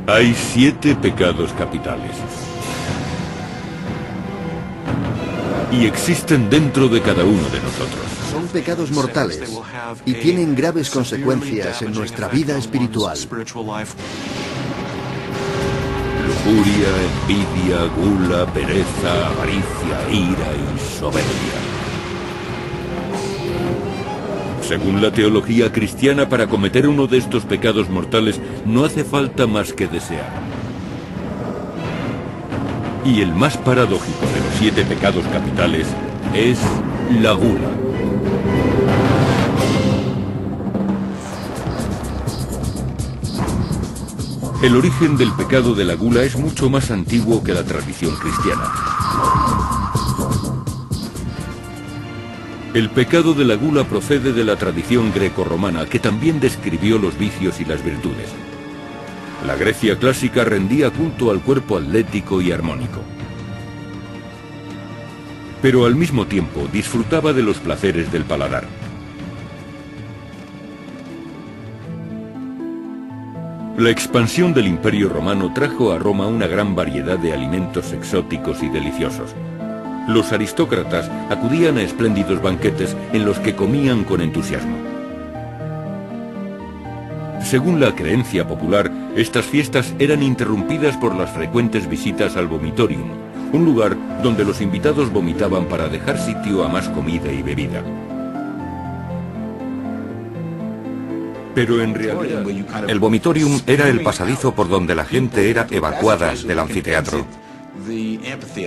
Hay 7 pecados capitales. Y existen dentro de cada uno de nosotros. Son pecados mortales y tienen graves consecuencias en nuestra vida espiritual. Lujuria, envidia, gula, pereza, avaricia, ira y soberbia. Según la teología cristiana, para cometer uno de estos pecados mortales no hace falta más que desear. Y el más paradójico de los 7 pecados capitales es la gula. El origen del pecado de la gula es mucho más antiguo que la tradición cristiana. El pecado de la gula procede de la tradición grecorromana, que también describió los vicios y las virtudes. La Grecia clásica rendía culto al cuerpo atlético y armónico. Pero al mismo tiempo disfrutaba de los placeres del paladar. La expansión del Imperio Romano trajo a Roma una gran variedad de alimentos exóticos y deliciosos. Los aristócratas acudían a espléndidos banquetes en los que comían con entusiasmo. Según la creencia popular, estas fiestas eran interrumpidas por las frecuentes visitas al vomitorium, un lugar donde los invitados vomitaban para dejar sitio a más comida y bebida. Pero en realidad, el vomitorium era el pasadizo por donde la gente era evacuada del anfiteatro.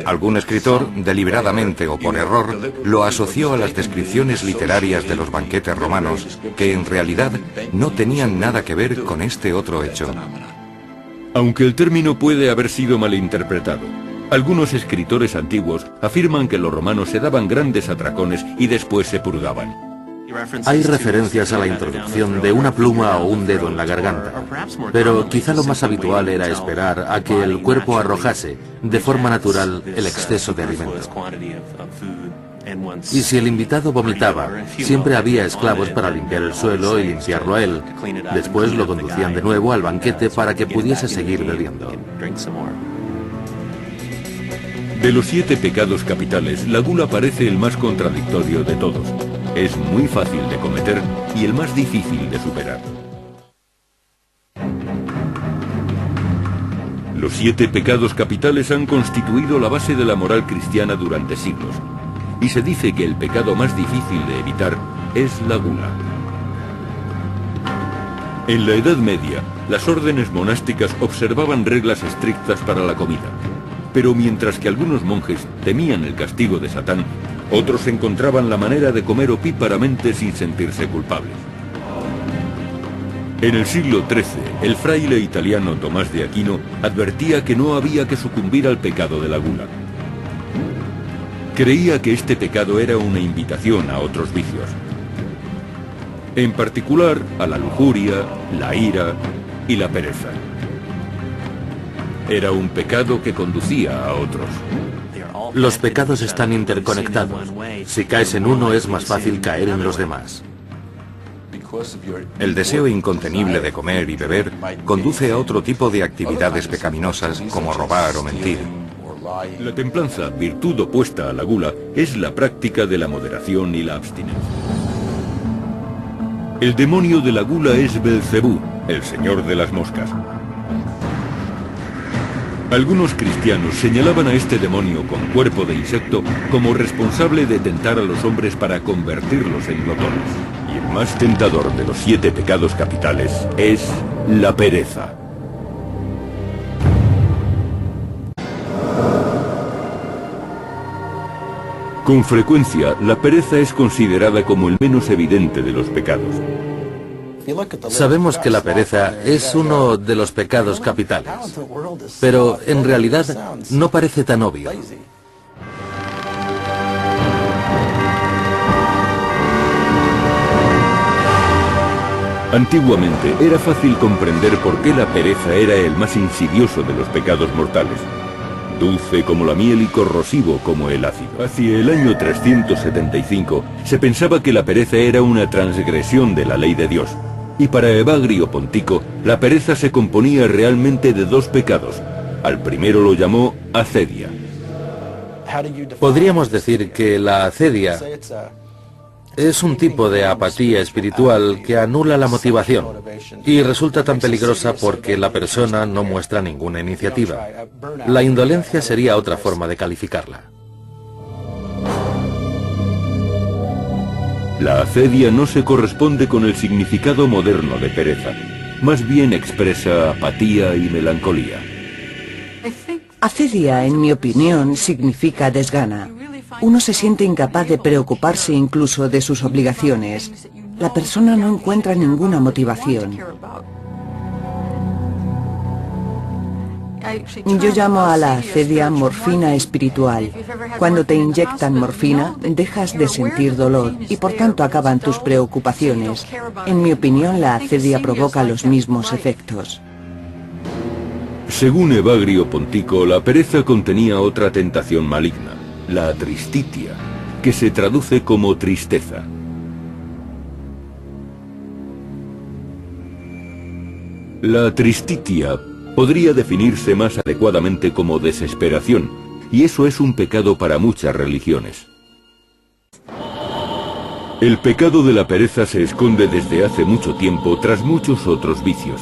Algún escritor, deliberadamente o por error, lo asoció a las descripciones literarias de los banquetes romanos, que en realidad no tenían nada que ver con este otro hecho. Aunque el término puede haber sido malinterpretado, algunos escritores antiguos afirman que los romanos se daban grandes atracones y después se purgaban. Hay referencias a la introducción de una pluma o un dedo en la garganta, pero quizá lo más habitual era esperar a que el cuerpo arrojase de forma natural el exceso de alimento. Y si el invitado vomitaba, siempre había esclavos para limpiar el suelo y limpiarlo a él. Después lo conducían de nuevo al banquete para que pudiese seguir bebiendo. De los 7 pecados capitales, la gula parece el más contradictorio de todos. Es muy fácil de cometer y el más difícil de superar. Los 7 pecados capitales han constituido la base de la moral cristiana durante siglos. Y se dice que el pecado más difícil de evitar es la gula. En la Edad Media, las órdenes monásticas observaban reglas estrictas para la comida. Pero mientras que algunos monjes temían el castigo de Satán, otros encontraban la manera de comer opíparamente sin sentirse culpables. En el siglo XIII, el fraile italiano Tomás de Aquino advertía que no había que sucumbir al pecado de la gula. Creía que este pecado era una invitación a otros vicios. En particular, a la lujuria, la ira y la pereza. Era un pecado que conducía a otros. Los pecados están interconectados. Si caes en uno, es más fácil caer en los demás. El deseo incontenible de comer y beber conduce a otro tipo de actividades pecaminosas, como robar o mentir. La templanza, virtud opuesta a la gula, es la práctica de la moderación y la abstinencia. El demonio de la gula es Belcebú, el señor de las moscas. Algunos cristianos señalaban a este demonio con cuerpo de insecto como responsable de tentar a los hombres para convertirlos en glotones. Y el más tentador de los 7 pecados capitales es la pereza. Con frecuencia, la pereza es considerada como el menos evidente de los pecados. Sabemos que la pereza es uno de los pecados capitales, pero en realidad no parece tan obvio. Antiguamente era fácil comprender por qué la pereza era el más insidioso de los pecados mortales. Dulce como la miel y corrosivo como el ácido. Hacia el año 375 se pensaba que la pereza era una transgresión de la ley de Dios. Y para Evagrio Pontico, la pereza se componía realmente de dos pecados. Al primero lo llamó acedia. Podríamos decir que la acedia es un tipo de apatía espiritual que anula la motivación y resulta tan peligrosa porque la persona no muestra ninguna iniciativa. La indolencia sería otra forma de calificarla. La acedia no se corresponde con el significado moderno de pereza. Más bien expresa apatía y melancolía. Acedia, en mi opinión, significa desgana. Uno se siente incapaz de preocuparse incluso de sus obligaciones. La persona no encuentra ninguna motivación. Yo llamo a la acedia morfina espiritual. Cuando te inyectan morfina, dejas de sentir dolor y por tanto acaban tus preocupaciones. En mi opinión, la acedia provoca los mismos efectos. Según Evagrio Pontico, la pereza contenía otra tentación maligna, la tristitia, que se traduce como tristeza. La tristitia podría definirse más adecuadamente como desesperación, y eso es un pecado para muchas religiones. El pecado de la pereza se esconde desde hace mucho tiempo tras muchos otros vicios.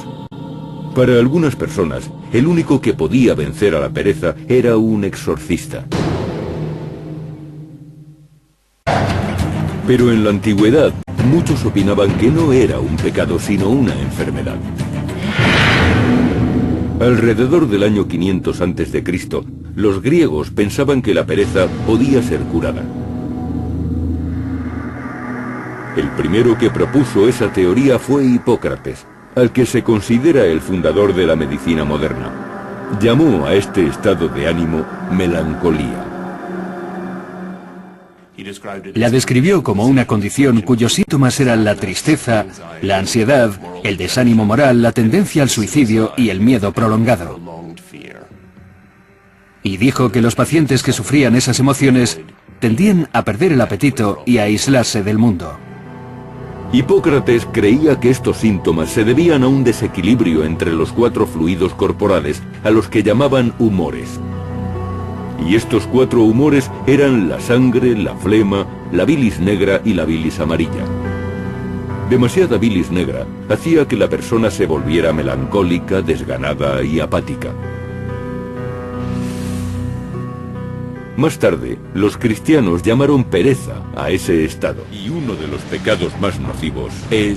Para algunas personas, el único que podía vencer a la pereza era un exorcista. Pero en la antigüedad, muchos opinaban que no era un pecado sino una enfermedad. Alrededor del año 500 a.C., los griegos pensaban que la pereza podía ser curada. El primero que propuso esa teoría fue Hipócrates, al que se considera el fundador de la medicina moderna. Llamó a este estado de ánimo melancolía. La describió como una condición cuyos síntomas eran la tristeza, la ansiedad, el desánimo moral, la tendencia al suicidio y el miedo prolongado. Y dijo que los pacientes que sufrían esas emociones tendían a perder el apetito y a aislarse del mundo. Hipócrates creía que estos síntomas se debían a un desequilibrio entre los 4 fluidos corporales, a los que llamaban humores. Y estos 4 humores eran la sangre, la flema, la bilis negra y la bilis amarilla. Demasiada bilis negra hacía que la persona se volviera melancólica, desganada y apática. Más tarde, los cristianos llamaron pereza a ese estado. Y uno de los pecados más nocivos es